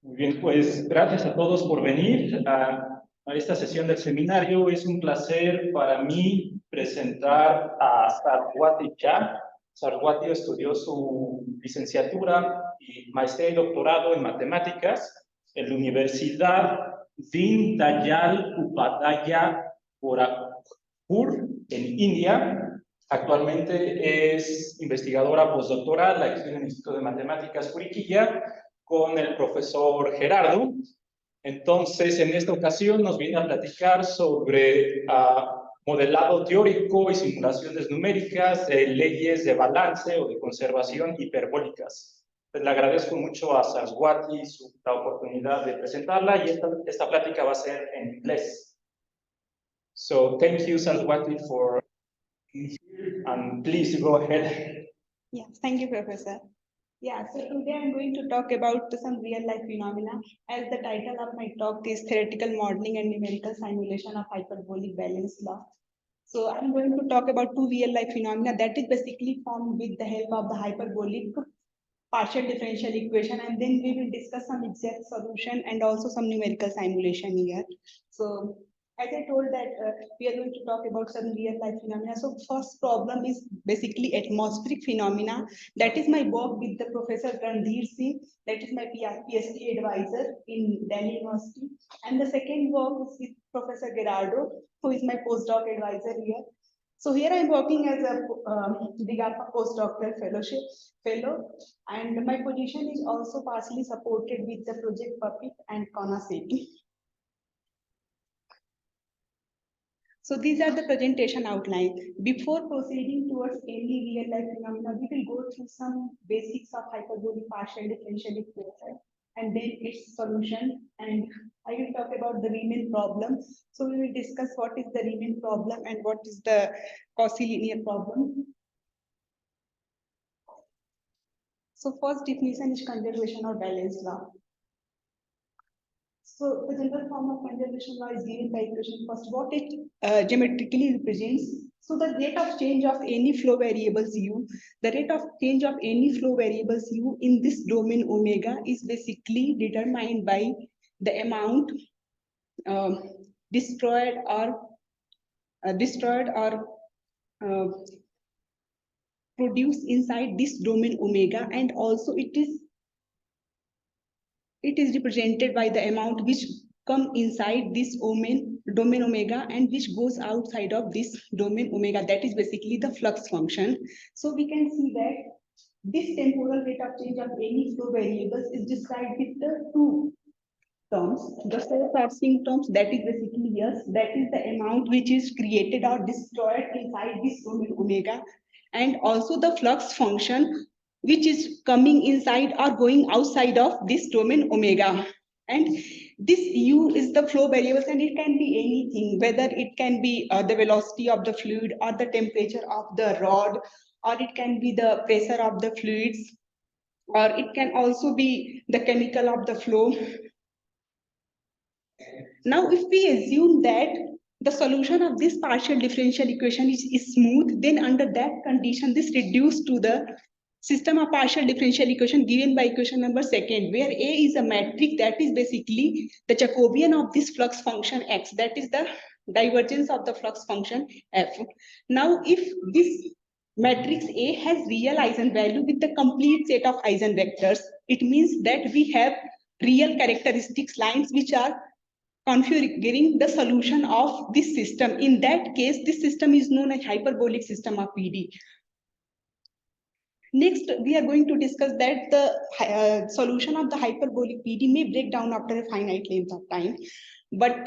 Muy bien, pues gracias a todos por venir a esta sesión del seminario. Es un placer para mí presentar a Saraswati Shah. Saraswati estudió su licenciatura y maestría y doctorado en matemáticas en la Universidad Deen Dayal Upadhyaya Gorakhpur en India. Actualmente es investigadora postdoctoral aquí en el Instituto de Matemáticas Juriquilla con el profesor Gerardo. Entonces, en esta ocasión nos viene a platicar sobre modelado teórico y simulaciones numéricas de leyes de balance o de conservación hiperbólicas. Pues le agradezco mucho a Saraswati la oportunidad de presentarla y esta plática va a ser en inglés. So, thank you, Saraswati, for being here, and please go ahead. Yeah, thank you, Professor. Yeah, so today I'm going to talk about some real-life phenomena, as the title of my talk is Theoretical Modeling and Numerical Simulation of Hyperbolic Balance Law. So I'm going to talk about two real-life phenomena that is basically formed with the help of the hyperbolic partial differential equation, and then we will discuss some exact solution and also some numerical simulation here. So as I told that we are going to talk about some real life phenomena. So first problem is basically atmospheric phenomena. That is my work with the Professor Randhir Singh, that is my PhD advisor in Delhi University. And the second work is with Professor Gerardo, who is my postdoc advisor here. So here I'm working as a DIGAPA postdoctoral fellow, and my position is also partially supported with the project PUPPET and CONACETI. So these are the presentation outline. Before proceeding towards any real life phenomena, we will go through some basics of hyperbolic partial differential equation and then its solution. And I will talk about the Riemann problem. So we will discuss what is the Riemann problem and what is the Cauchy linear problem. So first definition is conservation or balance law. So the general form of conservation law is given by equation. First, what it geometrically represents. So the rate of change of any flow variables u, the rate of change of any flow variables u in this domain omega is basically determined by the amount destroyed or produced inside this domain omega, and also it is represented by the amount which come inside this domain omega and which goes outside of this domain omega. That is basically the flux function. So we can see that this temporal rate of change of any flow variables is described with the two terms. The self-passing terms, that is basically yes, that is the amount which is created or destroyed inside this domain omega, and also the flux function which is coming inside or going outside of this domain omega. And this u is the flow variables, and it can be anything, whether it can be the velocity of the fluid or the temperature of the rod, or it can be the pressure of the fluids, or it can also be the chemical of the flow. Now, if we assume that the solution of this partial differential equation is smooth, then under that condition, this reduced to the system of partial differential equation given by equation number second, where A is a matrix that is basically the Jacobian of this flux function X, that is the divergence of the flux function F. Now, if this matrix A has real eigenvalue with the complete set of eigenvectors, it means that we have real characteristics lines which are configuring the solution of this system. In that case, this system is known as hyperbolic system of PD. Next, we are going to discuss that the solution of the hyperbolic PD may break down after a finite length of time, but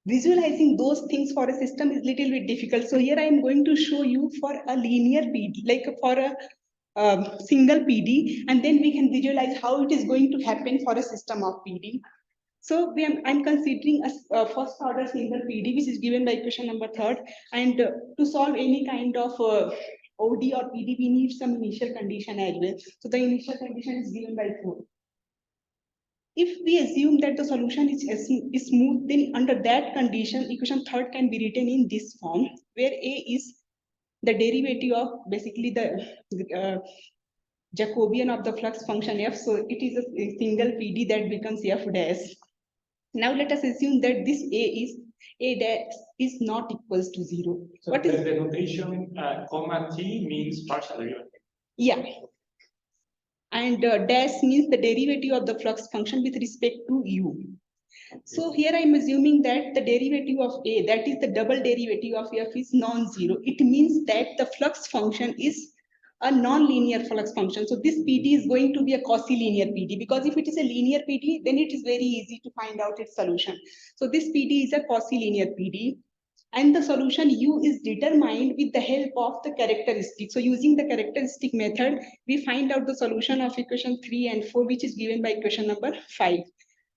visualizing those things for a system is little bit difficult. So here I am going to show you for a linear PD, like for a single PD, and then we can visualize how it is going to happen for a system of PD. So I'm considering a first order single PD, which is given by equation number third, and to solve any kind of OD or PD, we need some initial condition as well. So the initial condition is given by 4. If we assume that the solution is smooth, then under that condition, equation third can be written in this form, where A is the derivative of basically the Jacobian of the flux function f. So it is a single PD that becomes f dash. Now let us assume that this a dash is not equals to 0. So what is the notation? Comma t means partial derivative. Yeah. And dash means the derivative of the flux function with respect to u. So here I am assuming that the derivative of a, that is the double derivative of f, is non-zero. It means that the flux function is a non-linear flux function. So this PD is going to be a Cauchy-linear PD, because if it is a linear PD, then it is very easy to find out its solution. So this PD is a Cauchy-linear PD. And the solution u is determined with the help of the characteristic. So using the characteristic method, we find out the solution of equation 3 and 4, which is given by equation number 5.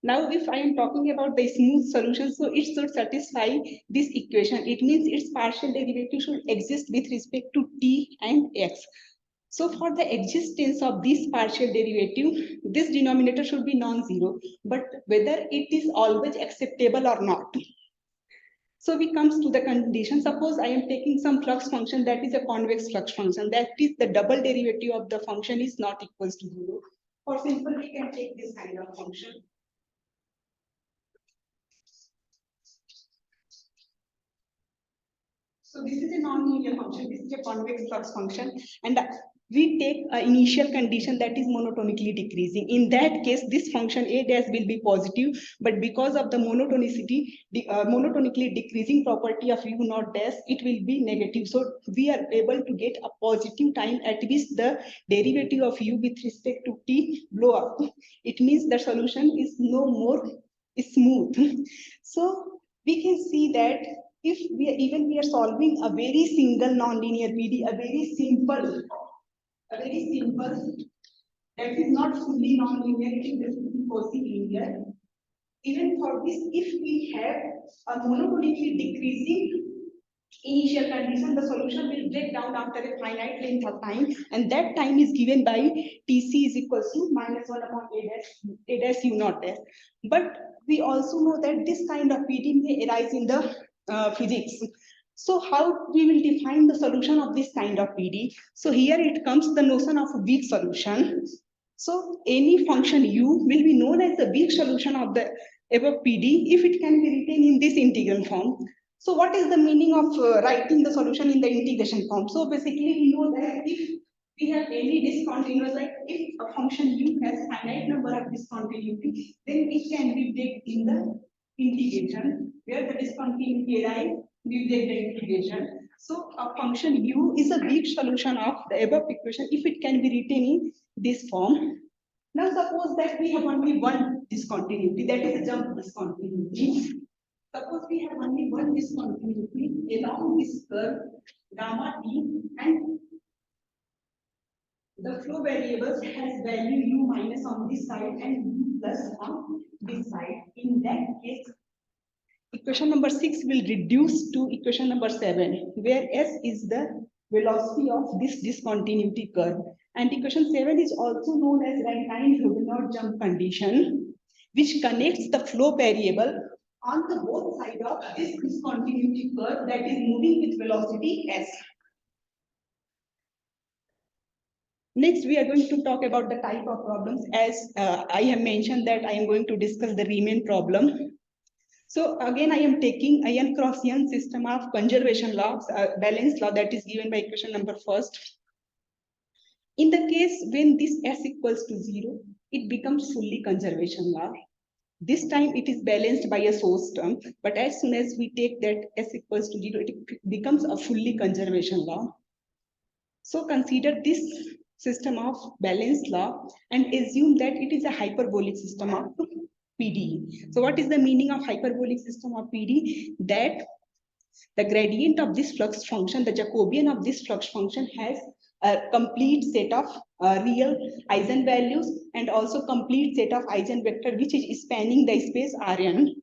Now, if I am talking about the smooth solution, so it should satisfy this equation. It means its partial derivative should exist with respect to t and x. So for the existence of this partial derivative, this denominator should be non-zero, but whether it is always acceptable or not. So we comes to the condition. Suppose I am taking some flux function that is a convex flux function, that is the double derivative of the function is not equals to 0. For simple, we can take this kind of function. So this is a non-linear function, this is a convex flux function, and we take an initial condition that is monotonically decreasing. In that case, this function a dash will be positive, but because of the monotonicity, monotonically decreasing property of u naught dash, it will be negative. So we are able to get a positive time at which the derivative of u with respect to t blow up. It means the solution is no more smooth. So we can see that if we are solving a very single nonlinear PD, a very simple, that is not fully nonlinear, it is definitely Cauchy-linear. Even for this, if we have a monotonically decreasing initial condition, the solution will break down after a finite length of time, and that time is given by Tc is equals to -1 upon a dash u naught dash. But we also know that this kind of PD may arise in the physics. So how we will define the solution of this kind of PD? So here it comes the notion of a weak solution. So any function u will be known as the weak solution of the above PD if it can be written in this integral form. So what is the meaning of writing the solution in the integration form? So basically we know that if we have any discontinuous, like if a function u has finite number of discontinuity, then it can be baked in the integration. Where the discontinuity arises, we take the integration. So a function u is a weak solution of the above equation if it can be written in this form. Now suppose that we have only one discontinuity, that is a jump discontinuity. Suppose we have only one discontinuity along this curve gamma t, and the flow variables has value u minus on this side and u plus on this side. In that case, equation number 6 will reduce to equation number 7, where s is the velocity of this discontinuity curve. And equation 7 is also known as Rankine-Huguenot jump condition, which connects the flow variable on the both sides of this discontinuity curve that is moving with velocity s. Next, we are going to talk about the type of problems. As I have mentioned that I am going to discuss the Riemann problem. So again, I am taking a n cross n system of conservation law, balance law, that is given by equation number 1. In the case when this s equals to 0, it becomes fully conservation law. This time it is balanced by a source term, but as soon as we take that s equals to 0, it becomes a fully conservation law. So consider this system of balanced law and assume that it is a hyperbolic system of PD. So what is the meaning of hyperbolic system of PD? That the gradient of this flux function, the Jacobian of this flux function, has a complete set of real eigenvalues and also complete set of eigenvector which is spanning the space Rn.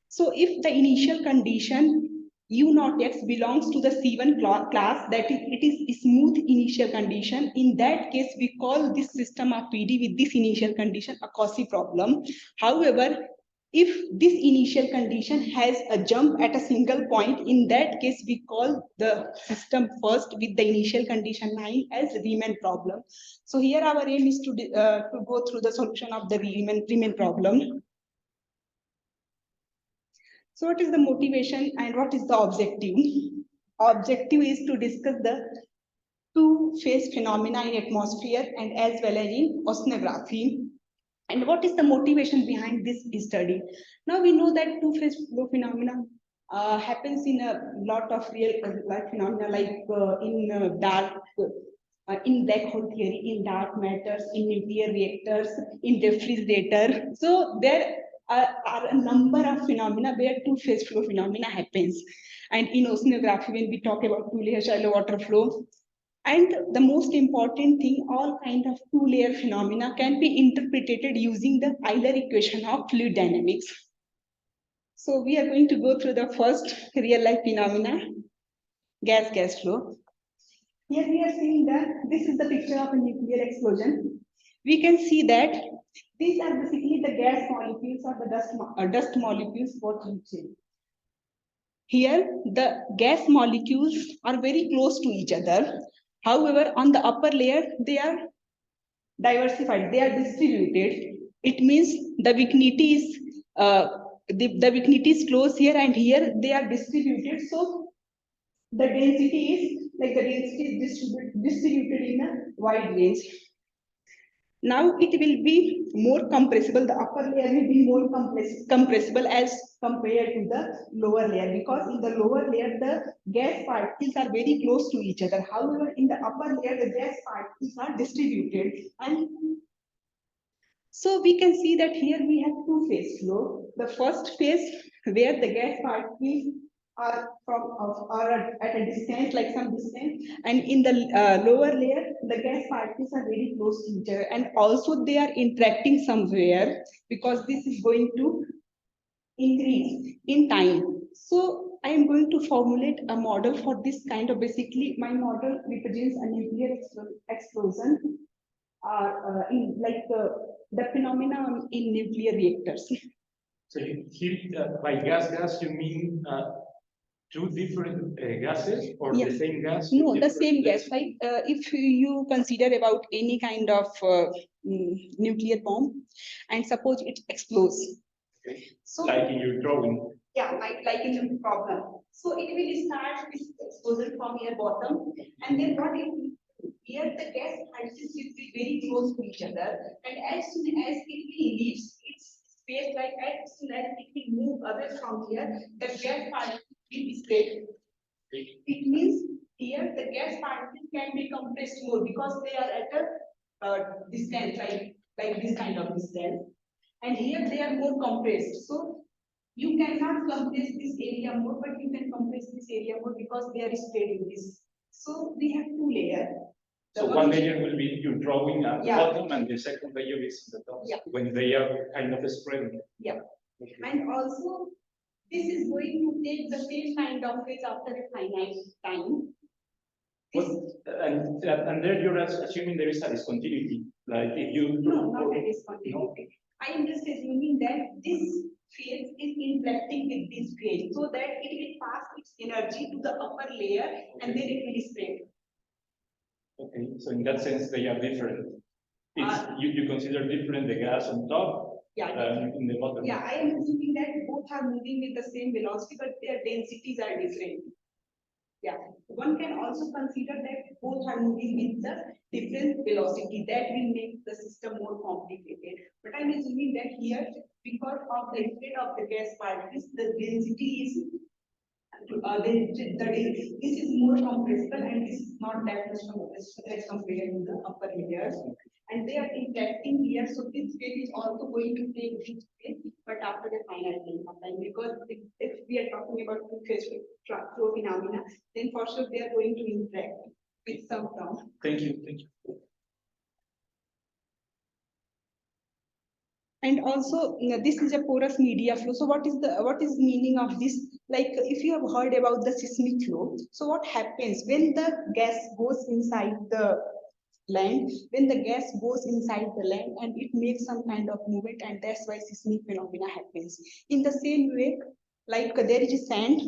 So if the initial condition u naught x belongs to the C1 class, that is, it is smooth initial condition, in that case we call this system of PD with this initial condition a Cauchy problem. However, If this initial condition has a jump at a single point, in that case, we call the system first with the initial condition 9 as Riemann problem. So here our aim is to go through the solution of the Riemann problem. So what is the motivation and what is the objective? Objective is to discuss the two-phase phenomena in atmosphere and as well as in oceanography. And what is the motivation behind this study? Now we know that two-phase flow phenomena happens in a lot of real life phenomena, like in black hole theory, in dark matters, in nuclear reactors, in refrigerator. So there are a number of phenomena where two-phase flow phenomena happens. And in oceanography, when we talk about two-layer shallow water flow, and the most important thing, all kind of two-layer phenomena can be interpreted using the Euler equation of fluid dynamics. So we are going to go through the first real-life phenomena, gas-gas flow. Here we are seeing that this is the picture of a nuclear explosion. We can see that these are basically the gas molecules or the dust molecules for each. Here, the gas molecules are very close to each other. However, on the upper layer, they are diversified, they are distributed. It means the vicinity is the vicinity is close here, and here they are distributed. So the density is distributed in a wide range. Now it will be more compressible. The upper layer will be more compressible as compared to the lower layer, because in the lower layer the gas particles are very close to each other. However, in the upper layer the gas particles are distributed, and so we can see that here we have two-phase flow. The first phase where the gas particles are at a distance, like some distance, and in the lower layer the gas particles are very close to each other, and also they are interacting somewhere, because this is going to increase in time. So I am going to formulate a model for this kind of, basically my model represents a nuclear explosion, in like the phenomenon in nuclear reactors. So here, by gas, you mean two different gases, or the same gas? No, the same gas. Like if you consider about any kind of nuclear bomb, and suppose it explodes. Okay. So like in your drawing. Yeah, like in the problem. So it will start with explosion from your bottom, and then what it will, here the gas particles will be very close to each other, and as soon as it will leave its space, like as soon as it will move away from here, the gas particles will be spread. It means here the gas particles can be compressed more, because they are at a distance, like this kind of distance, and here they are more compressed. So you cannot compress this area more, but you can compress this area more, because they are spread in this. So we have two layers. So one layer will be your drawing at the bottom, and the second layer is the top, when they are kind of spread. Yeah. Okay. And also, this is going to take the same kind of phase after a finite time. And there you're assuming there is a discontinuity, like if you... No, not a discontinuity. No. I am just assuming that this phase is interacting with this phase, so that it will pass its energy to the upper layer, and then it will spread. Okay, so in that sense they are different. You consider different the gas on top, in the bottom. Yeah, I am assuming that both are moving with the same velocity, but their densities are different. Yeah, one can also consider that both are moving with the different velocity. That will make the system more complicated. But I'm assuming that here, because of the spread of the gas particles, the density is this is more compressible, and this is not that much compressible as compared to the upper layers. And they are interacting here, so this phase is also going to take this phase, but after the finite length of time. Because if we are talking about two-phase flow phenomena, then for sure they are going to interact with some term. Thank you. And also, this is a porous media flow. So what is meaning of this? Like if you have heard about the seismic flow, so what happens when the gas goes inside the land, then the gas goes inside the land and it makes some kind of movement, and that's why seismic phenomena happens. In the same way, like there is a sand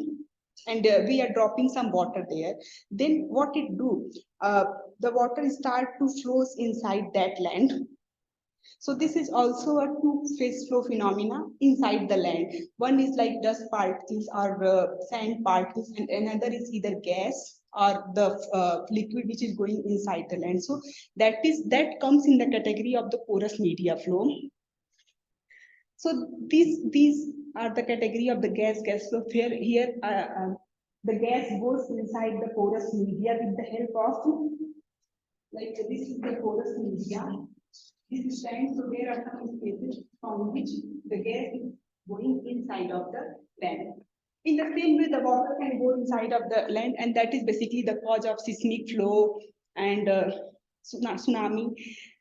and we are dropping some water there, then what it do? The water start to flows inside that land. So this is also a two-phase flow phenomena inside the land. One is like dust particles or sand particles, and another is either gas or the liquid which is going inside the land. So that comes in the category of the porous media flow. So these are the category of the gas flow. Here the gas goes inside the porous media with the help of, like this is the porous media. This is time, so there are some spaces from which the gas is going inside of the land. In the same way, the water can go inside of the land, and that is basically the cause of seismic flow and tsunami.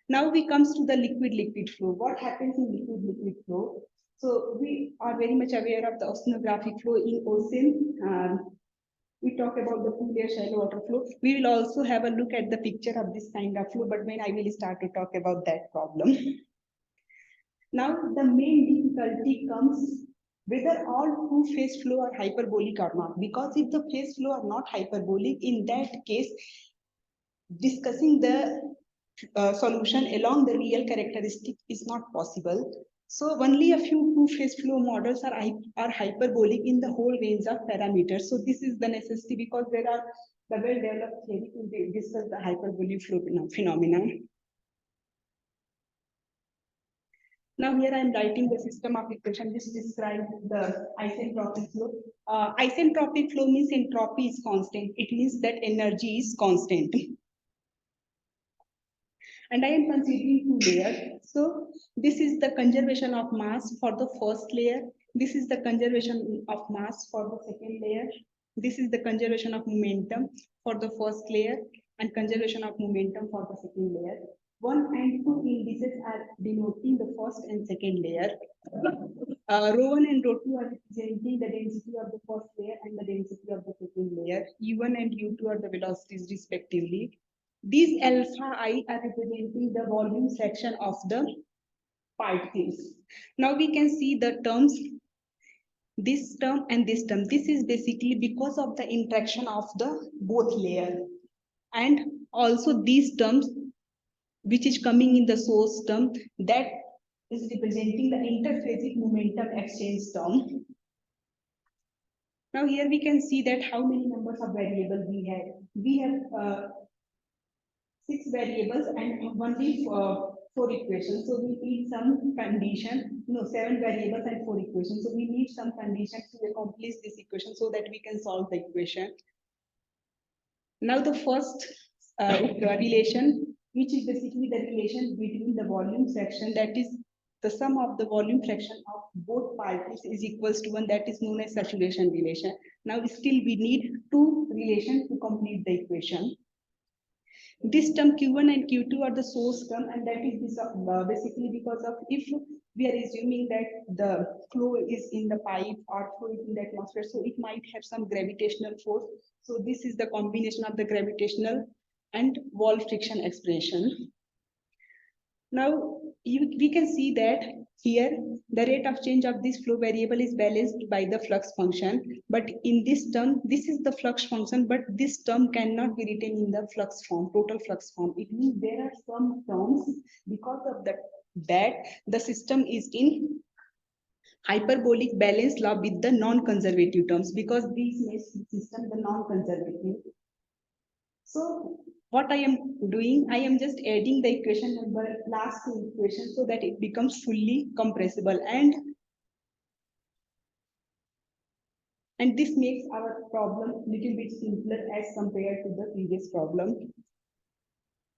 Now we comes to the liquid flow. What happens in liquid flow? So we are very much aware of the oceanographic flow in ocean. We talk about the pool air shallow water flow. We will also have a look at the picture of this kind of flow, but when I will start to talk about that problem. Now the main difficulty comes whether all two-phase flow are hyperbolic or not. Because if the phase flow are not hyperbolic, in that case, discussing the solution along the real characteristic is not possible. So only a few two-phase flow models are hyperbolic in the whole range of parameters. So this is the necessity, because there are the well-developed theory to discuss the hyperbolic flow phenomenon. Now here I am writing the system of equation which describes the isentropic flow. Isentropic flow means entropy is constant. It means that energy is constant. And I am considering two layers. So this is the conservation of mass for the first layer. This is the conservation of mass for the second layer. This is the conservation of momentum for the first layer and conservation of momentum for the second layer. 1 and 2 indices are denoting the first and second layer. Rho1 and Rho2 are representing the density of the first layer and the density of the second layer. U1 and U2 are the velocities respectively. These alpha I are representing the volume fraction of the particles. Now we can see the terms, this term and this term. This is basically because of the interaction of the both layer. And also these terms, which is coming in the source term, that is representing the interphasic momentum exchange term. Now here we can see that how many numbers of variables we have. We have 6 variables and only 4 equations. So we need some condition, 7 variables and 4 equations. So we need some conditions to accomplish this equation so that we can solve the equation. Now the first relation, which is basically the relation between the volume fraction, that is the sum of the volume fraction of both parties is equals to 1, that is known as saturation relation. Now still we need 2 relations to complete the equation. This term Q1 and Q2 are the source term, and that is basically because of if we are assuming that the flow is in the pipe or flow is in the atmosphere, so it might have some gravitational force. So this is the combination of the gravitational and wall friction expression. Now we can see that here the rate of change of this flow variable is balanced by the flux function, but in this term, this is the flux function, but this term cannot be written in the flux form, total flux form. It means there are some terms, because of that the system is in hyperbolic balance law with the non-conservative terms, because these makes the system the non-conservative. So what I am doing, I am just adding the equation number last 2 equations so that it becomes fully compressible, and this makes our problem little bit simpler as compared to the previous problem.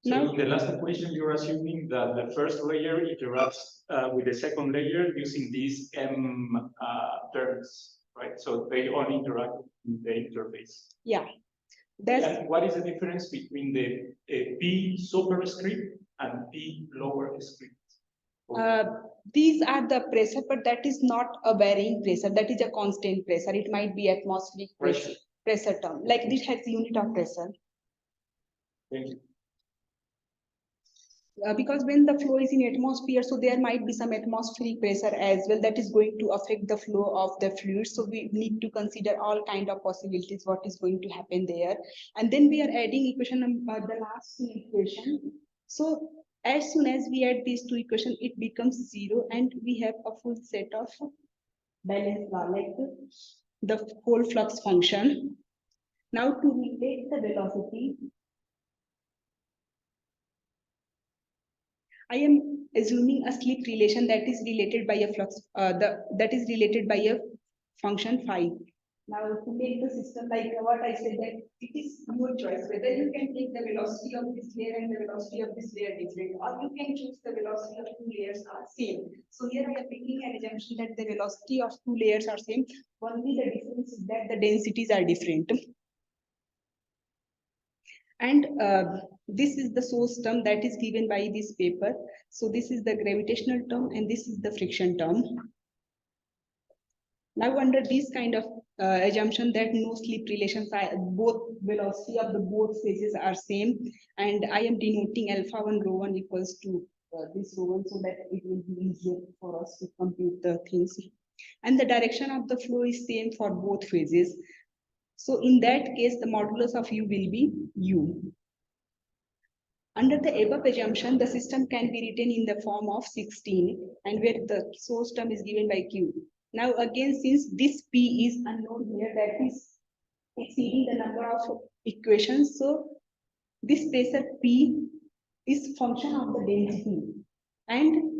So now, in the last equation, you're assuming that the first layer interacts with the second layer using these M terms, right? So they only interact in the interface. Yeah. And what is the difference between the P superscript and P lower script? These are the pressure, but that is not a varying pressure. That is a constant pressure. It might be atmospheric pressure, term. Like this has unit of pressure. Thank you. because when the flow is in atmosphere, so there might be some atmospheric pressure as well that is going to affect the flow of the fluid. So we need to consider all kind of possibilities what is going to happen there. And then we are adding equation number, the last equation. So as soon as we add these two equations, it becomes 0, and we have a full set of balance law, like the whole flux function. Now to relate the velocity, I am assuming a slip relation that is related by a flux, that is related by a function phi. Now to make the system like what I said, that it is your choice whether you can take the velocity of this layer and the velocity of this layer different, or you can choose the velocity of two layers are same. So here I am making an assumption that the velocity of two layers are same. Only the difference is that the densities are different. And this is the source term that is given by this paper. So this is the gravitational term and this is the friction term. Now under this kind of assumption that no slip relations, both velocity of the both phases are same, and I am denoting alpha 1 rho 1 equals to this rho 1 so that it will be easier for us to compute the things. And the direction of the flow is same for both phases. So in that case, the modulus of u will be u. Under the above assumption, the system can be written in the form of 16, and where the source term is given by q. Now again, since this p is unknown here, that is exceeding the number of equations, so this pressure p is function of the density, and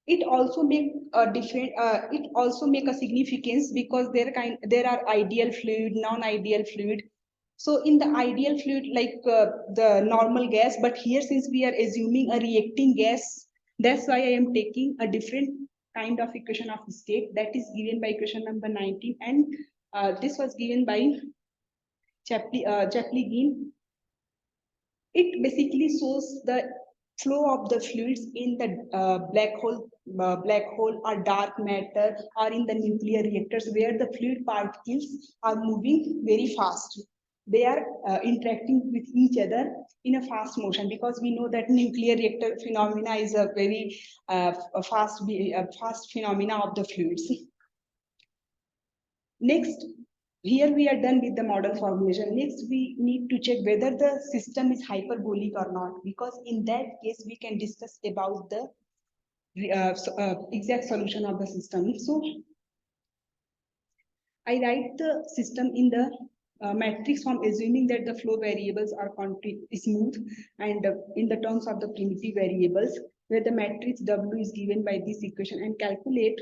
it also make a different. It also make a significance because there are ideal fluid, non-ideal fluid. So in the ideal fluid, like the normal gas, but here since we are assuming a reacting gas, that's why I am taking a different kind of equation of state that is given by equation number 19, and this was given by Chaplygin. It basically shows the flow of the fluids in the black hole or dark matter or in the nuclear reactors where the fluid particles are moving very fast. They are interacting with each other in a fast motion, because we know that nuclear reactor phenomena is a very fast phenomena of the fluids. Next, here we are done with the model formulation. Next, we need to check whether the system is hyperbolic or not, because in that case, we can discuss about the exact solution of the system. So, I write the system in the matrix form, assuming that the flow variables are smooth and in the terms of the primitive variables, where the matrix W is given by this equation, and calculate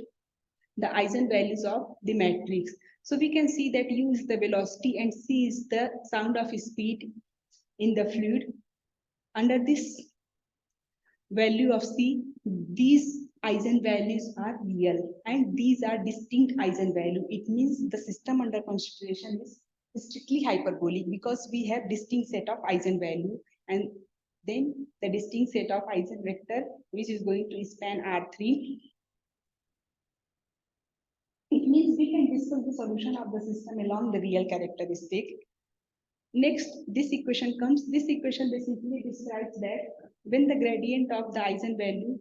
the eigenvalues of the matrix. So we can see that U is the velocity and C is the sound of speed in the fluid. Under this value of C, these eigenvalues are real and these are distinct eigenvalues. It means the system under consideration is strictly hyperbolic because we have distinct set of eigenvalue, and then the distinct set of eigenvector which is going to span R3. It means we can discuss the solution of the system along the real characteristic. Next, this equation comes. This equation basically describes that when the gradient of the eigenvalue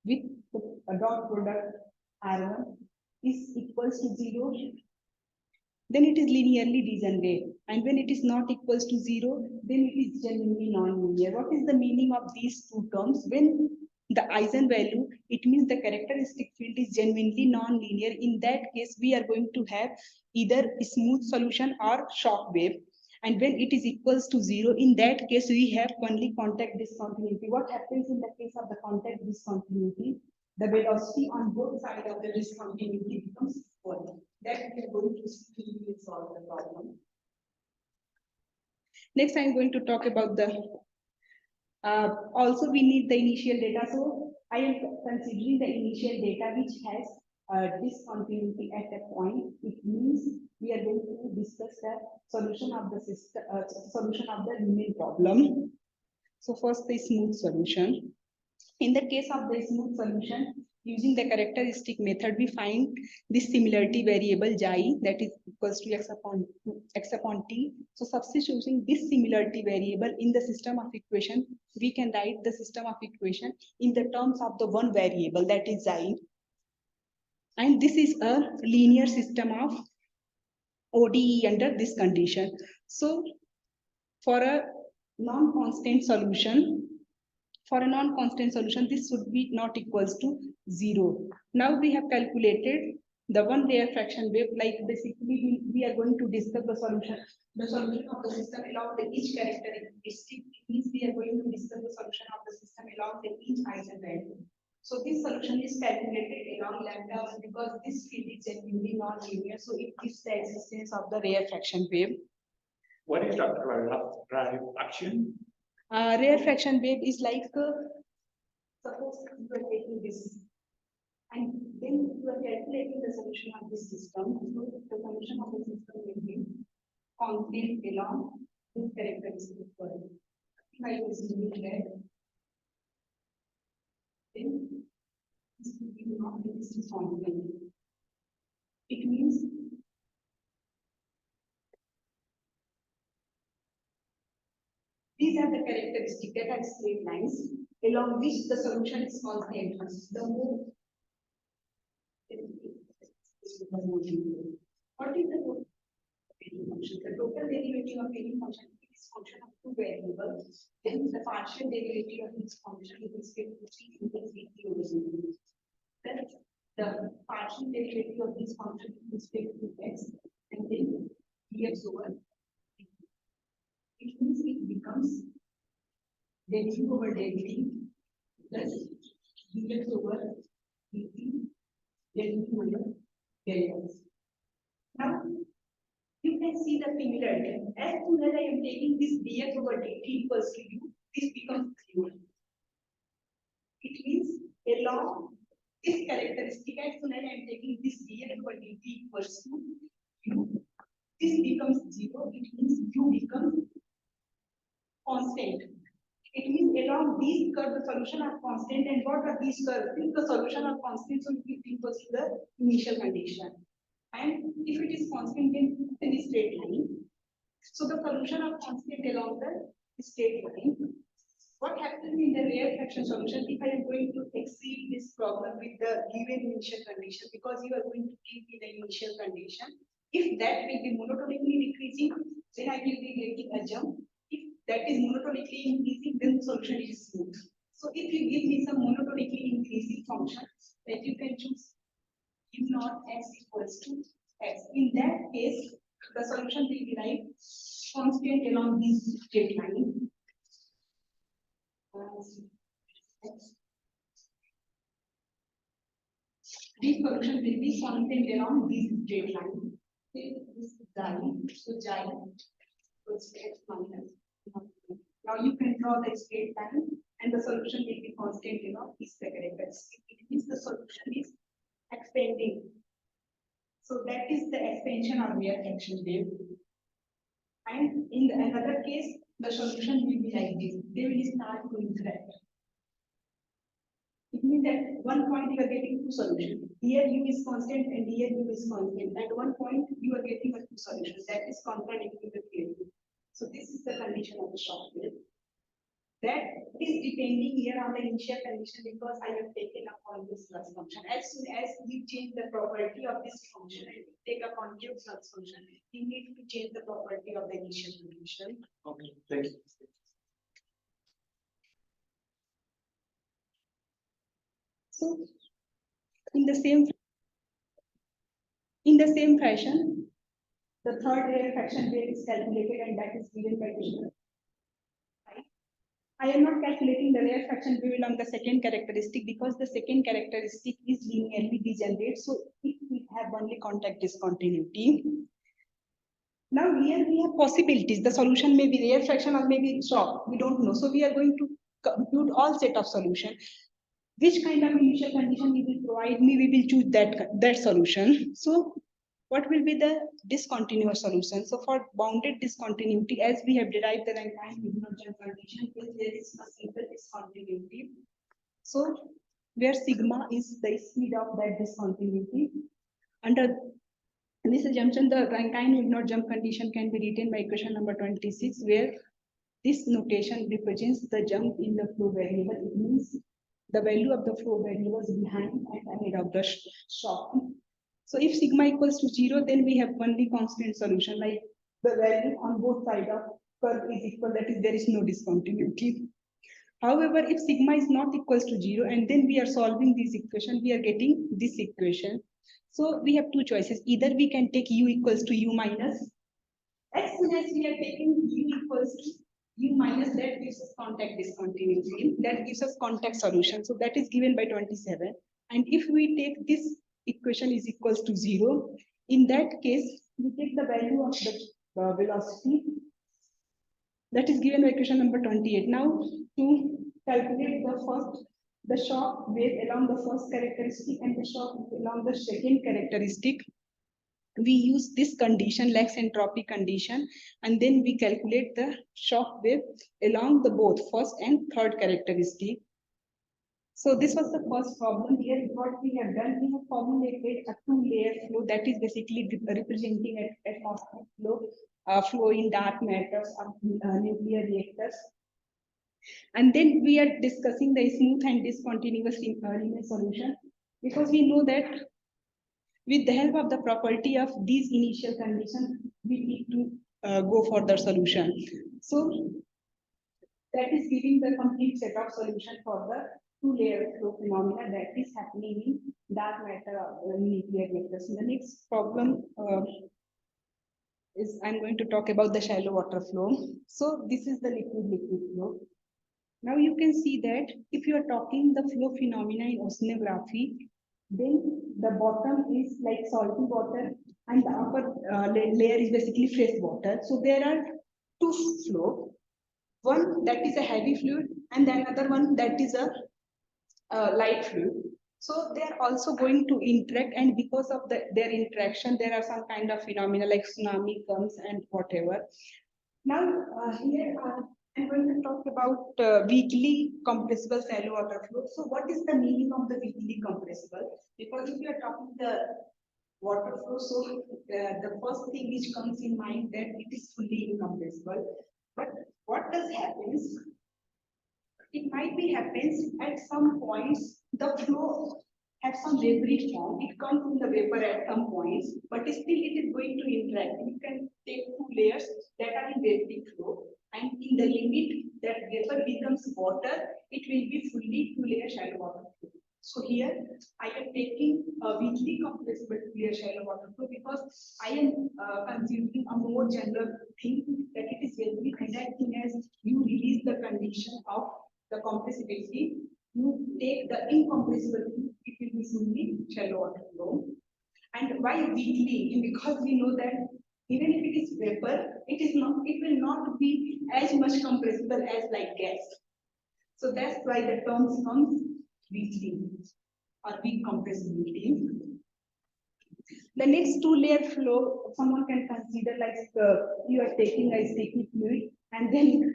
with a dot product R1 is equals to 0, then it is linearly degenerate. And when it is not equals to 0, then it is genuinely non-linear. What is the meaning of these two terms? When the eigenvalue, it means the characteristic field is genuinely non-linear. In that case, we are going to have either a smooth solution or shock wave. And when it is equals to 0, in that case, we have only contact discontinuity. What happens in the case of the contact discontinuity? The velocity on both sides of the discontinuity becomes equal. That we are going to see to solve the problem. Next, I'm going to talk about the also we need the initial data. So I am considering the initial data which has discontinuity at a point. It means we are going to discuss the solution of the system, solution of the Riemann problem. So first, the smooth solution. In the case of the smooth solution, Using the characteristic method, we find this similarity variable xi that is equals to x upon t. So substituting this similarity variable in the system of equation, we can write the system of equation in the terms of the one variable that is xi. And this is a linear system of ODE under this condition. So for a non-constant solution, this should be not equals to 0. Now we have calculated the one layer fraction wave, like basically we are going to discuss the solution of the system along the each characteristic. It means we are going to discuss the solution of the system along the each eigenvalue. So this solution is calculated along lambda because this field is genuinely non-linear, so it gives the existence of the rare fraction wave. What is that rare fraction? Rare fraction wave is like, suppose you are taking this, and then you are calculating the solution of this system. So the solution of the system will be constant along this characteristic curve. If I was doing that, then this will be not this is constant. It means these are the characteristics that are straight lines along which the solution is constant. The more what is the total function? The total derivative of any function is function of two variables. Then the partial derivative of each function is respect to c into dt over c. Then the partial derivative of this function is respect to x, and then dx over dt. It means it becomes dt over dt plus dx over dt del over del x. Now you can see the similarity. As soon as I am taking this dx over dt equals to u, this becomes 0. It means along this characteristic, as soon as I am taking this dx over dt equals to u, this becomes 0. It means u becomes constant. It means along these curves, the solution are constant. And what are these curves? If the solution are constant, so it equals to the initial condition. And if it is constant, then in a straight line. So the solution are constant along the straight line. What happens in the rare fraction solution if I am going to exceed this problem with the given initial condition, because you are going to give me the initial condition. If that will be monotonically decreasing, then I will be getting a jump. If that is monotonically increasing, then the solution is smooth. So if you give me some monotonically increasing function that you can choose u naught x equals to x. In that case, the solution will be like constant along this straight line. This solution will be constant along this straight line. This is xi, so xi equals to x minus. Now you can draw the straight line, and the solution will be constant along this characteristic. It means the solution is expanding. So that is the expansion of rare fraction wave. And in another case, the solution will be like this. They will start to interact. It means that one point you are getting two solutions. Here u is constant and here u is constant. At one point you are getting a two solutions. That is contradicting the theory. So this is the condition of the shock wave. That is depending here on the initial condition, because I have taken upon this flux function. As soon as we change the property of this function and take a concave flux function, we need to change the property of the initial condition. Okay, thank you. So in the same fashion, the third rare fraction wave is calculated, and that is given by this. I am not calculating the rare fraction wave along the second characteristic because the second characteristic is linearly degenerate, so it will have only contact discontinuity. Now here we have possibilities. The solution may be rare fraction or maybe shock. We don't know. So we are going to compute all set of solution. Which kind of initial condition you will provide me, we will choose that solution. So what will be the discontinuous solution? So for bounded discontinuity, as we have derived the Rankine-Hibnot condition, there is a simple discontinuity. So where sigma is the speed of that discontinuity. Under this assumption, the Rankine will not jump condition can be written by equation number 26, where this notation represents the jump in the flow variable. It means the value of the flow variables behind and ahead of the shock. So if sigma equals to 0, then we have only constant solution, like the value on both sides of curve is equal, that is, there is no discontinuity. However, if sigma is not equals to 0, and then we are solving this equation, we are getting this equation. So we have two choices. Either we can take u equals to u minus. As soon as we are taking u equals to u minus, that gives us contact discontinuity. That gives us contact solution. So that is given by 27. And if we take this equation is equals to 0, in that case, we take the value of the velocity. That is given by equation number 28. Now, to calculate the shock wave along the first characteristic and the shock along the second characteristic, we use this condition, lax entropy condition, and then we calculate the shock wave along the both first and third characteristic. So this was the first problem. Here, what we have done, we have formulated a two-layer flow that is basically representing a constant flow, flow in dark matters of nuclear reactors. And then we are discussing the smooth and discontinuous linear solution, because we know that with the help of the property of these initial conditions, we need to go for the solution. So that is giving the complete set of solution for the two-layer flow phenomena that is happening in dark matter nuclear reactors. The next problem is I'm going to talk about the shallow water flow. So this is the liquid-liquid flow. Now you can see that if you are talking the flow phenomena in oceanography, then the bottom is like salty water and the upper layer is basically fresh water. So there are two flows. One that is a heavy fluid and the another one that is a light fluid. So they are also going to interact, and because of their interaction, there are some kind of phenomena like tsunami comes and whatever. Now here I'm going to talk about weakly compressible shallow water flow. So what is the meaning of the weakly compressible? Because if you are talking the water flow, so the first thing which comes in mind that it is fully incompressible. But what does happens? It might be happens at some points the flow has some vapory form. It comes in the vapor at some points, but still it is going to interact. You can take two layers that are in vapory flow, and in the limit that vapor becomes water, it will be fully two-layer shallow water flow. So here I am taking a weakly compressible two-layer shallow water flow because I am consuming a more general thing that it is very conducting as you release the condition of the compressibility, you take the incompressibility, it will be fully shallow water flow. And why weakly? Because we know that even if it is vapor, it will not be as much compressible as like gas. So that's why the terms comes weakly or weak compressibility. The next two-layer flow, someone can consider like you are taking a sticky fluid and then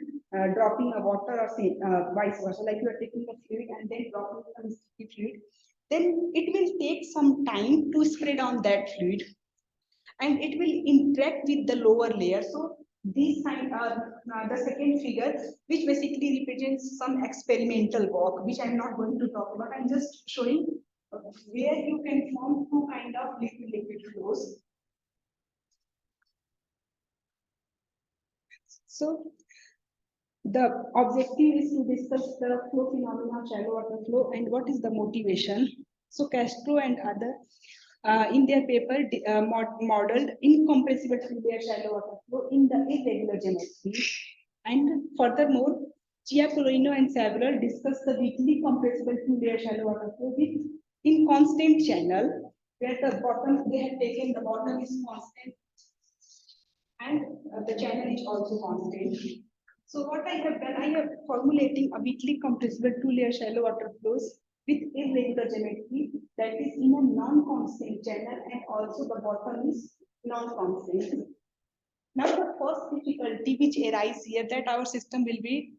dropping a water, or say vice versa, like you are taking a fluid and then dropping some sticky fluid. Then it will take some time to spread on that fluid, and it will interact with the lower layer. So these kind are the second figure, which basically represents some experimental work, which I'm not going to talk about. I'm just showing where you can form two kind of liquid-liquid flows. So the objective is to discuss the flow phenomena of shallow water flow and what is the motivation. So Castro and other in their paper modeled incompressible two-layer shallow water flow in the irregular geometry. And furthermore, Chiapolino and several discussed the weakly compressible two-layer shallow water flow with in constant channel, where the bottom, they have taken the bottom is constant and the channel is also constant. So what I have done, I have formulating a weakly compressible two-layer shallow water flows with irregular geometry that is in a non-constant channel, and also the bottom is non-constant. Now the first difficulty which arises here, that our system will be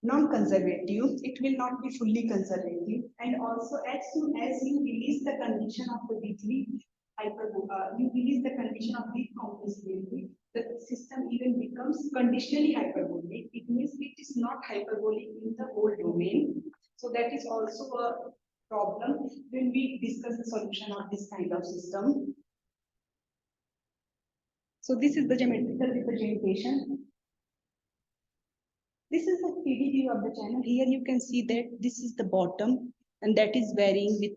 non-conservative, it will not be fully conservative. And also, as soon as you release the condition of the weakly you release the condition of weak compressibility, the system even becomes conditionally hyperbolic. It means it is not hyperbolic in the whole domain. So that is also a problem when we discuss the solution of this kind of system. So this is the geometrical representation. This is the 3D view of the channel. Here you can see that this is the bottom and that is varying with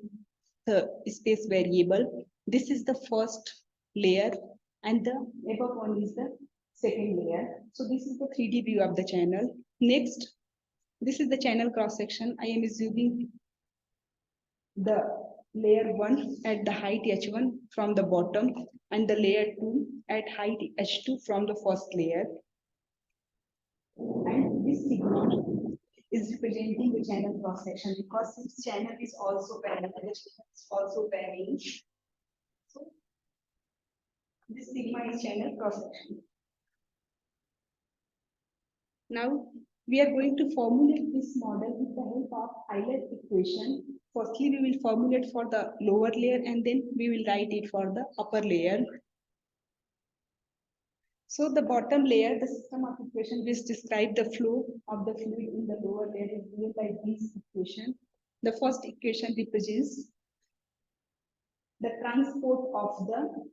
the space variable. This is the first layer and the above one is the second layer. So this is the 3D view of the channel. Next, this is the channel cross section. I am assuming the layer 1 at the height h1 from the bottom and the layer 2 at height h2 from the first layer. And this sigma is representing the channel cross section because this channel is also parallel, it's also parallel. So this sigma is channel cross section. Now we are going to formulate this model with the help of Euler equation. Firstly, we will formulate for the lower layer and then we will write it for the upper layer. So the bottom layer, the system of equation which describe the flow of the fluid in the lower layer is given by this equation. The first equation represents the transport of the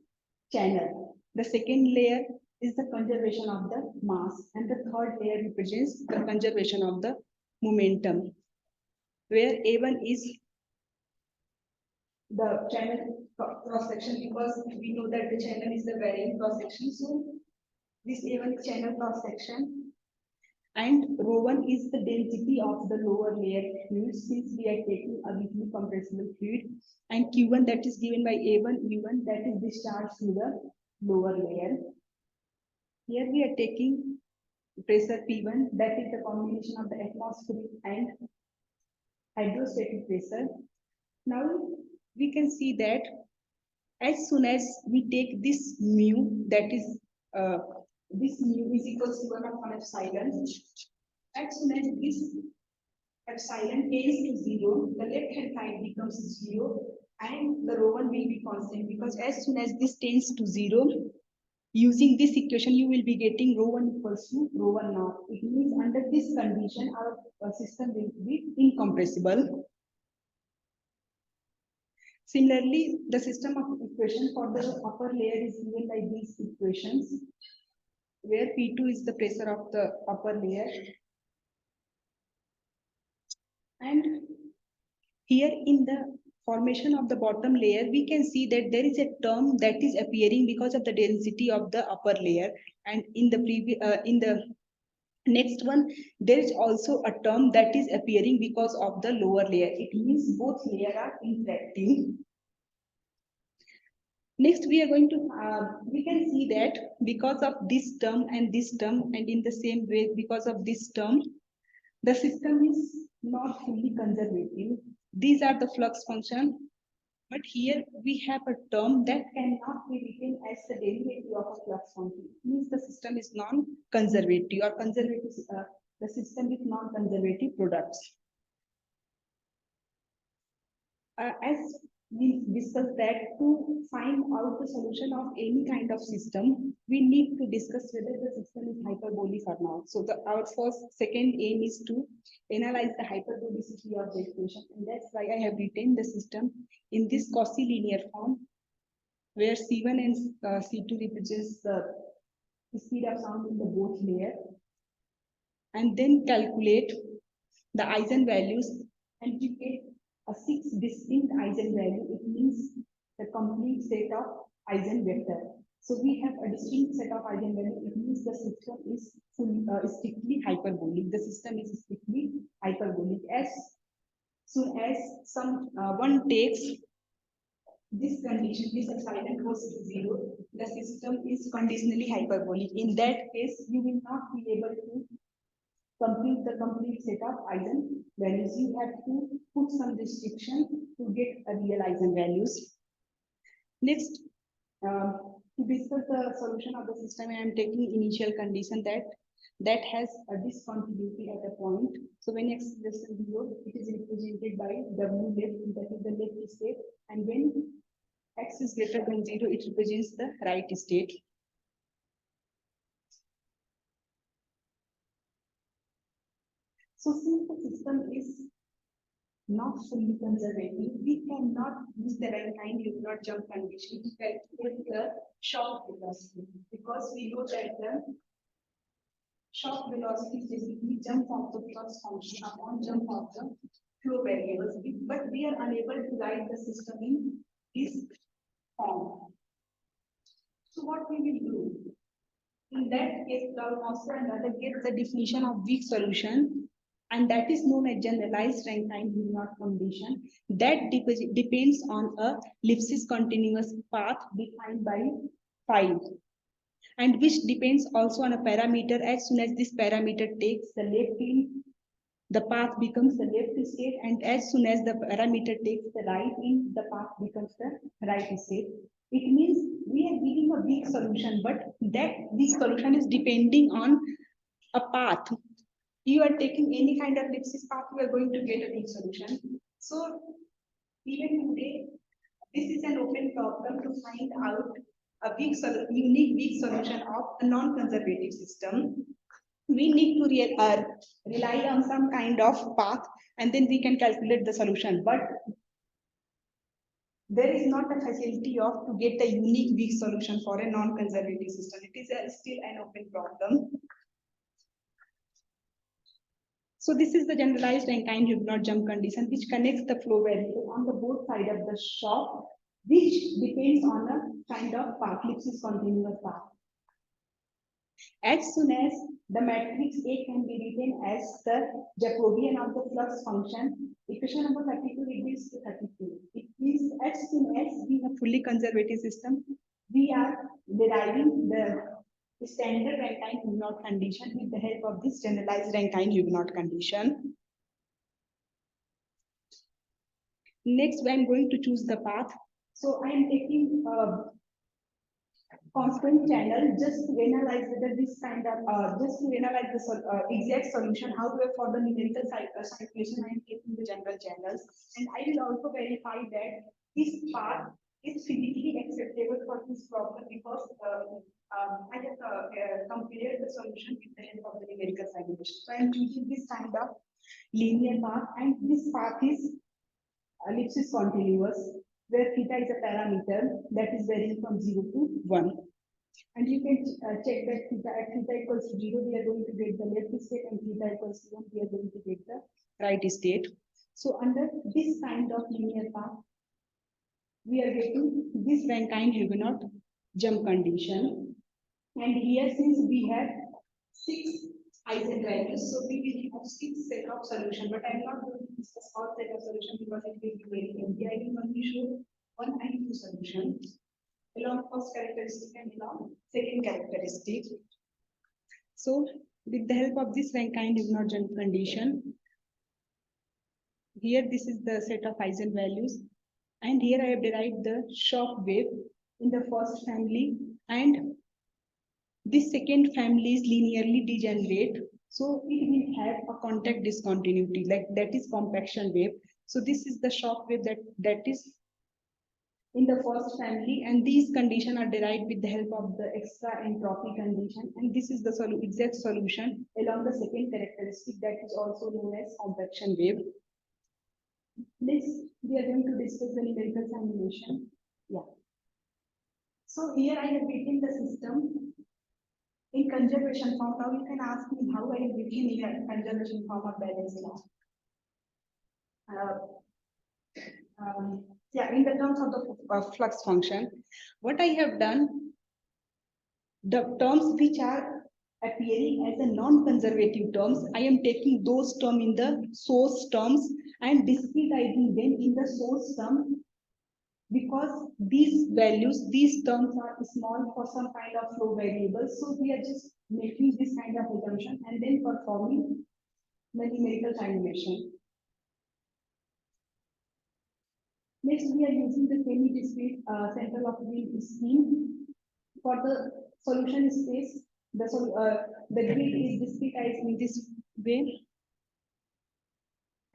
channel. The second layer is the conservation of the mass, and the third layer represents the conservation of the momentum, where A1 is the channel cross section because we know that the channel is the varying cross section. So this A1 is channel cross section, and ρ1 is the density of the lower layer fluid since we are taking a weakly compressible fluid, and Q1 that is given by A1 U1 that is discharged to the lower layer. Here we are taking pressure P1 that is the combination of the atmospheric and hydrostatic pressure. Now we can see that as soon as we take this mu, that is this mu is equals to 1 upon epsilon. As soon as this epsilon tends to 0, the left hand side becomes 0 and the ρ1 will be constant because as soon as this tends to 0, using this equation you will be getting ρ1 equals to ρ1 naught. It means under this condition our system will be incompressible. Similarly, the system of equation for the upper layer is given by these equations, where P2 is the pressure of the upper layer. And here in the formation of the bottom layer, we can see that there is a term that is appearing because of the density of the upper layer. And in the next one, there is also a term that is appearing because of the lower layer. It means both layers are interacting. Next, we are going to, we can see that because of this term and in the same way, because of this term, the system is not fully conservative. These are the flux function, but here we have a term that cannot be written as the derivative of a flux function. It means the system is non-conservative or conservative, the system with non-conservative products. As we discussed that to find out the solution of any kind of system, we need to discuss whether the system is hyperbolic or not. So our second aim is to analyze the hyperbolicity of the equation, and that's why I have written the system in this Cauchy linear form, where C1 and C2 represents the speed of sound in the both layer, and then calculate the eigenvalues and we get a 6 distinct eigenvalue. It means the complete set of eigenvector. So we have a distinct set of eigenvalue. It means the system is strictly hyperbolic. The system is strictly hyperbolic. As soon as one takes this condition, this epsilon goes to 0, the system is conditionally hyperbolic. In that case, you will not be able to complete the complete set of eigenvalues. You have to put some restriction to get a real eigenvalues. Next, to discuss the solution of the system, I am taking initial condition that that has a discontinuity at a point. So when x is less than 0, it is represented by w left, that is the left state, and when x is greater than 0, it represents the right state. So since the system is not fully conservative, we cannot use the Rankine Huguenot jump condition to calculate the shock velocity, because we know that the shock velocity is basically jump of the flux function upon jump of the flow variables, but we are unable to write the system in this form. So what we will do? In that case, Master and other get the definition of weak solution, and that is known as generalized Rankine Huguenot condition. That depends on a Lipschitz continuous path defined by phi, and which depends also on a parameter. As soon as this parameter takes the left in, the path becomes the left state, and as soon as the parameter takes the right in, the path becomes the right state. It means we are giving a weak solution, but that weak solution is depending on a path. You are taking any kind of Lipschitz path, you are going to get a weak solution. So even today, this is an open problem to find out a unique weak solution of a non-conservative system. We need to rely on some kind of path, and then we can calculate the solution. But there is not a facility of to get a unique weak solution for a non-conservative system. It is still an open problem. So this is the generalized Rankine Huguenot jump condition, which connects the flow variable on the both sides of the shock, which depends on a kind of path, Lipschitz continuous path. As soon as the matrix A can be written as the Jacobian of the flux function, equation number 32 reduced to 32. It means as soon as we have fully conservative system, we are deriving the standard Rankine Huguenot condition with the help of this generalized Rankine Huguenot condition. Next, I am going to choose the path. So I am taking constant channel just to analyze whether this kind of just to analyze the exact solution. However, for the numerical calculation, I am taking the general channels, and I will also verify that this path is physically acceptable for this problem, because I have compared the solution with the help of the numerical calculation. So I am choosing this kind of linear path, and this path is Lipschitz continuous, where theta is a parameter that is varying from 0 to 1. And you can check that at theta equals to 0, we are going to get the left state, and theta equals to 1, we are going to get the right state. So under this kind of linear path, we are getting this Rankine Huguenot jump condition. And here, since we have 6 eigenvalues, so we will have 6 set of solution, but I am not going to discuss all set of solution because it will be very lengthy. I will only show 1 and 2 solutions along first characteristic and along second characteristic. So with the help of this Rankine Huguenot jump condition, here this is the set of eigenvalues, and here I have derived the shock wave in the first family, and this second family is linearly degenerate, so it will have a contact discontinuity, like that is compaction wave. So this is the shock wave that is in the first family, and these conditions are derived with the help of the extra entropy condition, and this is the exact solution along the second characteristic that is also known as compaction wave. Next, we are going to discuss the numerical simulation. Yeah. So here I have written the system in conservation form. Now you can ask me how I have written in a conservation form of balance law. Yeah, in the terms of the flux function, what I have done, the terms which are appearing as a non-conservative terms, I am taking those terms in the source terms and discretizing them in the source term, because these values, these terms are small for some kind of flow variables. So we are just making this kind of assumption and then performing the numerical simulation. Next, we are using the semi-discrete central of field scheme for the solution space. the grid is discretized in this way,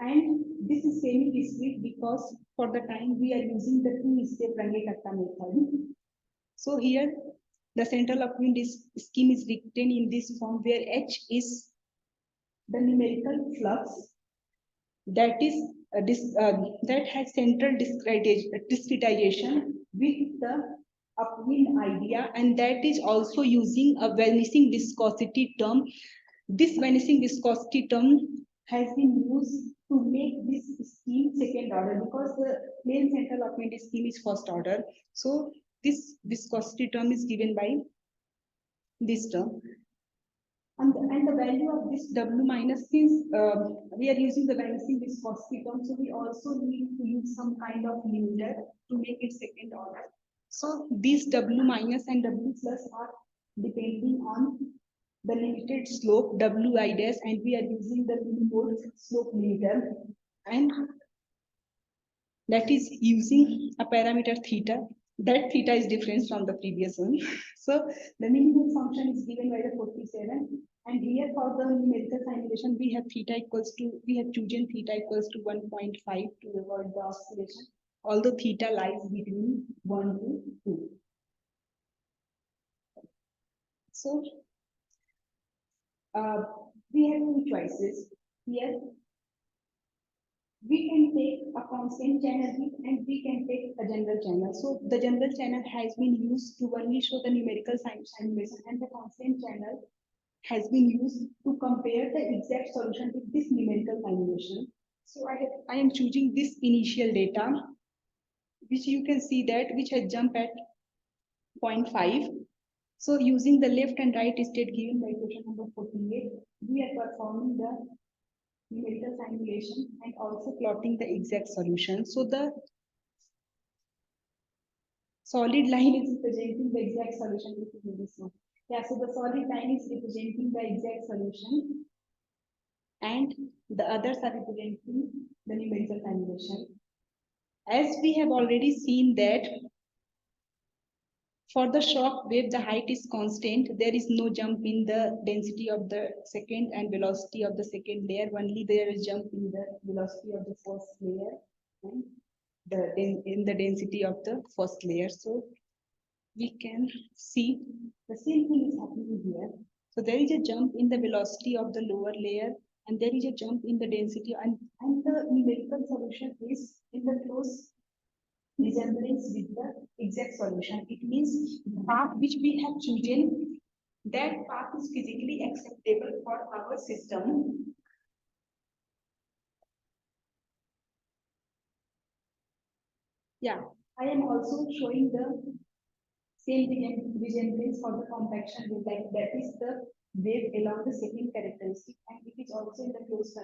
and this is semi-discrete because for the time we are using the two-step Range-Katta method. So here the central upwind scheme is written in this form where H is the numerical flux that is that has central discretization with the upwind idea, and that is also using a vanishing viscosity term. This vanishing viscosity term has been used to make this scheme second order because the plane central upwind scheme is first order. So this viscosity term is given by this term. And the value of this W minus, since we are using the vanishing viscosity term, so we also need to use some kind of limiter to make it second order. So these W minus and W plus are depending on the limited slope Wi dash, and we are using the mode slope limiter, and that is using a parameter theta. That theta is different from the previous one. So the minimum function is given by the 47. And here for the numerical simulation, we have chosen theta equals to 1.5 to avoid the oscillation, although theta lies between 1 to 2. So we have two choices here. We can take a constant channel and we can take a general channel. So the general channel has been used to only show the numerical simulation, and the constant channel has been used to compare the exact solution with this numerical simulation. So I am choosing this initial data, which you can see that which has jumped at 0.5. So using the left and right state given by question number 48, we are performing the numerical simulation and also plotting the exact solution. So the solid line is representing the exact solution, which is this one. Yeah, so the solid line is representing the exact solution, and the others are representing the numerical simulation. As we have already seen that for the shock wave, the height is constant. There is no jump in the density of the second and velocity of the second layer. Only there is jump in the velocity of the first layer and in the density of the first layer. So we can see the same thing is happening here. So there is a jump in the velocity of the lower layer, and there is a jump in the density, and the numerical solution is in the close resemblance with the exact solution. It means the path which we have chosen, that path is physically acceptable for our system. Yeah, I am also showing the same resemblance for the compaction wave, like that is the wave along the second characteristic, and it is also in the close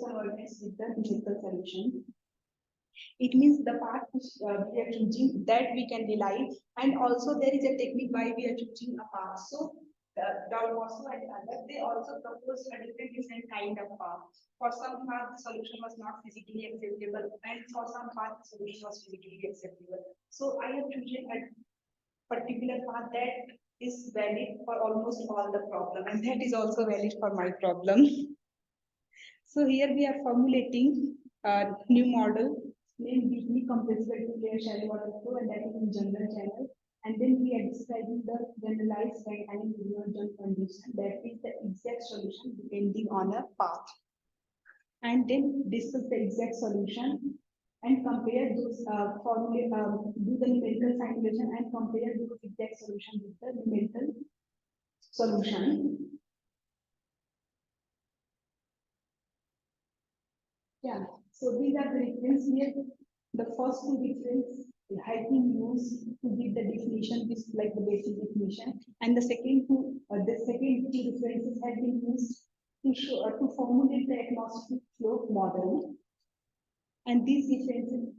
convergence with the numerical solution. It means the path which we are choosing, that we can rely, and also there is a technique why we are choosing a path. So also and others, they also propose a different kind of path. For some path, the solution was not physically acceptable, and for some path, the solution was physically acceptable. So I have chosen a particular path that is valid for almost all the problem, and that is also valid for my problem. So here we are formulating a new model named deeply compressible two-layer shallow water flow, and that is in general channel. And then we are describing the generalized and divergent condition, that is the exact solution depending on a path. And then discuss the exact solution and compare those do the numerical simulation and compare those exact solution with the numerical solution. Yeah, so these are the reference here. The first two references have been used to give the definition, which like the basic definition, and the second two references have been used to show to formulate the atmospheric flow model. And these differences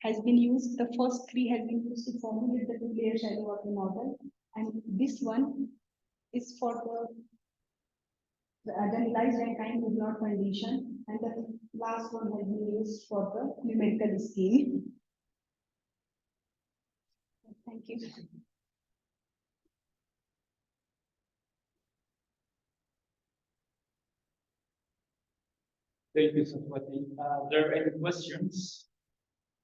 has been used. The first three has been used to formulate the two-layer shallow water model, and this one is for the generalized Rankine Woodlot condition, and the last one has been used for the numerical scheme. Thank you. Thank you, Saraswati. There are any questions?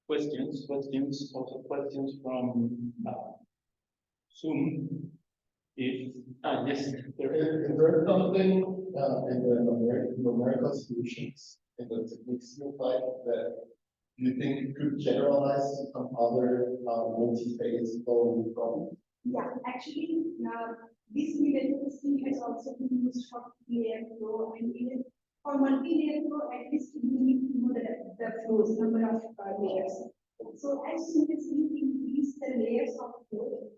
Questions, also questions from Zoom. If, yes, there is. Is there something in the numerical solutions in the techniques you apply that you think could generalize to some other multi-phase flow problems? Yeah, actually, this numerical scheme has also been used for layer flow and even for multi-layer flow. At least you need to know the flows, number of layers. So as soon as you increase the layers of flow,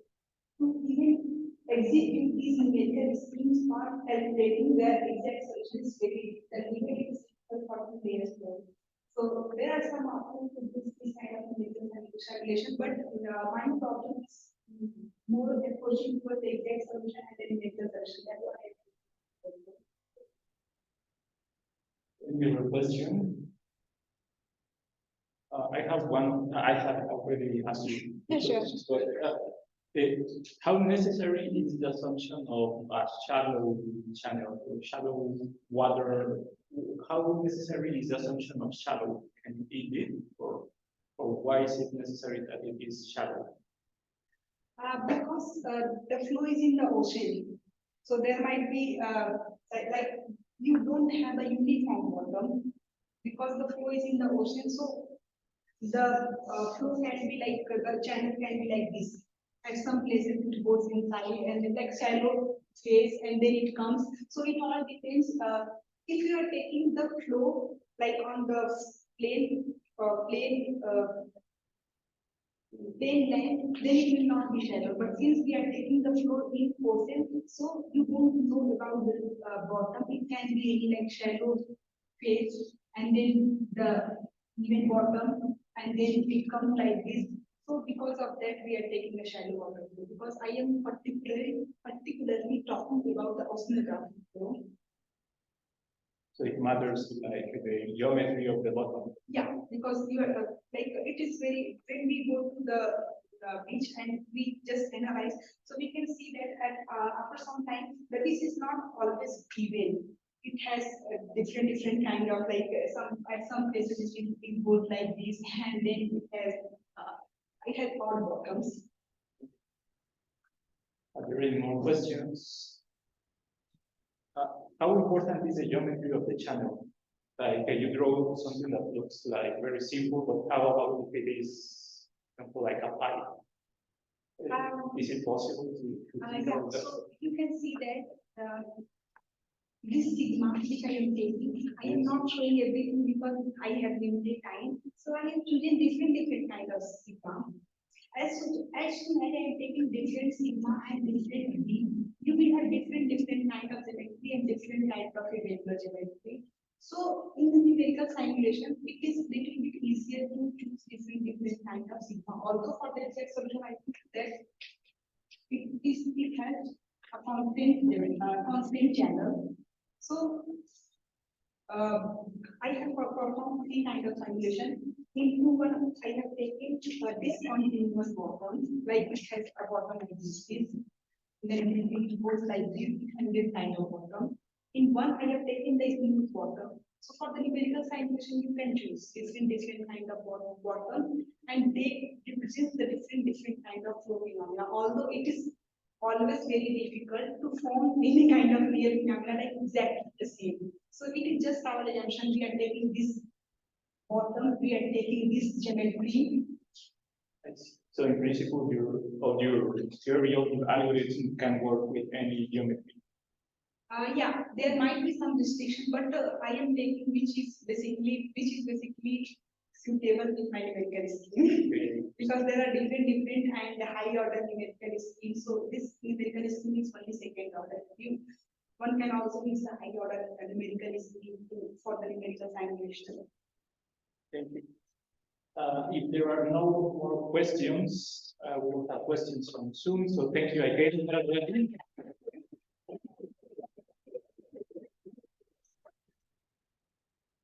to even execute these numerical schemes for calculating the exact solution is very difficult for the layers flow. So there are some options to this kind of numerical calculation, but my problem is more approaching towards the exact solution and then numerical solution. That's what I Any other question? I have one. I have already asked you. Sure. How necessary is the assumption of a shallow channel, shallow water? How necessary is the assumption of shallow? Can it be, or why is it necessary that it is shallow? Because the flow is in the ocean, so there might be like you don't have a uniform bottom because the flow is in the ocean. So the flow can be like the channel can be like this. At some places it goes inside and then like shallow phase and then it comes. So it all depends. If you are taking the flow like on the plain land, then it will not be shallow. But since we are taking the flow in ocean, so you won't know about the bottom. It can be any like shallow phase and then the even bottom and then it comes like this. So because of that, we are taking a shallow water flow because I am particularly talking about the oceanography flow. So it matters like the geometry of the bottom. Yeah, because you are like it is very when we go to the beach and we just analyze, so we can see that at after some time the beach is not always even. It has different kind of like at some places it goes like this and then it has odd bottoms. Are there any more questions? How important is the geometry of the channel? Like you draw something that looks like very simple, but how about if it is, for example, like a pipe? Is it possible to Yeah, so you can see that this sigma which I am taking, I am not showing everything because I have limited time. So I am choosing different kind of sigma. As soon as I am taking different sigma and different V, you will have different kind of geometry and different kind of irregular geometry. So in the numerical simulation, it is little bit easier to choose different kind of sigma. Also for the exact solution, I think that it has a constant channel. So I have performed three kind of simulation. In one, I have taken this continuous bottom, like it has a bottom like this, then it goes like this and this kind of bottom. In one, I have taken the smooth bottom. So for the numerical simulation, you can choose different kind of bottom, and they represent the different kind of flow phenomena. Although it is always very difficult to form any kind of real phenomena like exactly the same. So it is just our assumption. We are taking this bottom, we are taking this geometry. So in principle, your theory of your algorithm can work with any geometry. Yeah, there might be some restriction, but I am taking which is basically suitable with my numerical scheme because there are different and high order numerical schemes. So this numerical scheme is only second order. One can also use the high order numerical scheme for the numerical simulation. Thank you. If there are no more questions, we will have questions from Zoom. So thank you again.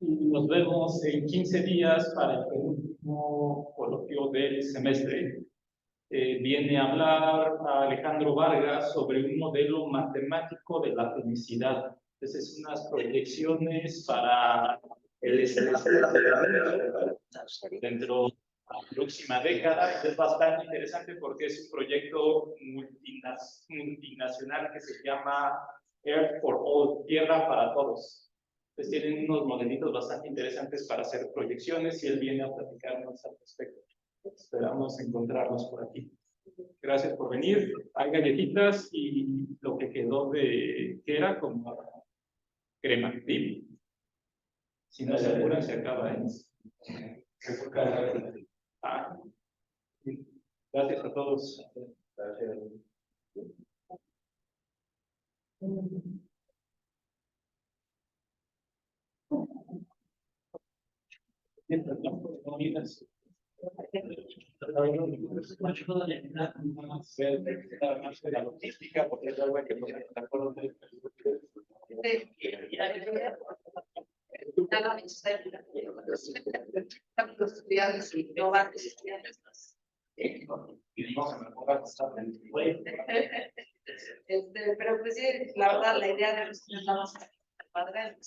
Nos vemos en 15 días para el último coloquio del semestre. Viene a hablar a Alejandro Vargas sobre un modelo matemático de la felicidad. Entonces, unas proyecciones para dentro de la próxima década. Es bastante interesante porque es un proyecto multinacional que se llama Earth for All, Tierra para Todos. Entonces tienen unos modelitos bastante interesantes para hacer proyecciones y él viene a platicarnos al respecto. Esperamos encontrarlos por aquí. Gracias por venir. Hay galletitas y lo que quedó de, ¿qué era? Como crema, dip. Si no se apuran, se acaba, ¿eh? Ah, gracias a todos. Gracias. La logística, porque es algo que no se acuerdo de. Pero pues sí, la verdad, la idea de los padre